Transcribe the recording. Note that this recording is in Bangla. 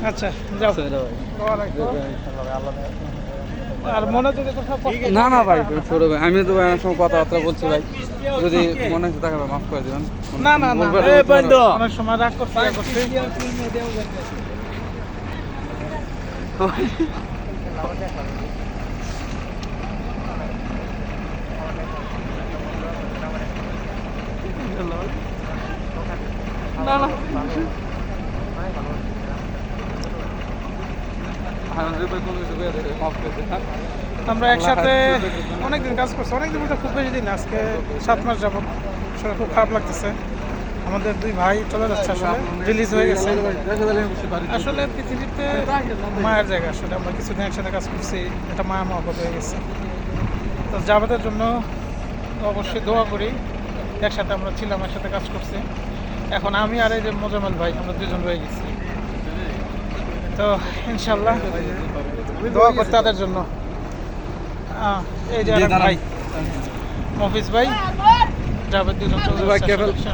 আচ্ছা যাও। আর মনে যদি কোথাও না না ভাই ছোট ভাই, আমি তো ভাই অনেক সময় কথাবার্তা বলছি ভাই, যদি মনে হচ্ছে তাকে মাফ করে দেবেন। না না না বলবেন অনেক সময় রাগ করতে না না আমরা একসাথে অনেকদিন কাজ করছি, অনেকদিন বলতে খুব বেশি দিন, আজকে 7 মাস যাবত। আসলে খুব খারাপ লাগতেছে, আমাদের 2 ভাই চলে যাচ্ছে, আসলে রিলিজ হয়ে গেছে। আসলে পৃথিবীতে মায়ের জায়গা, আসলে আমরা কিছুদিন একসাথে কাজ করছি, এটা মায়া মহব্বত হয়ে গেছে। তো জাভেদের জন্য অবশ্যই দোয়া করি, একসাথে আমরা ছিলাম, একসাথে কাজ করছি। এখন আমি আর এই যে মোজাম্মেল ভাই, আমরা 2জন রয়ে গেছি। তো ইনশাল্লাহ দোয়া করি তাদের জন্য। এই যে আরেক ভাই মফিজ ভাই, জাভেদ 2জন চলে যাচ্ছে।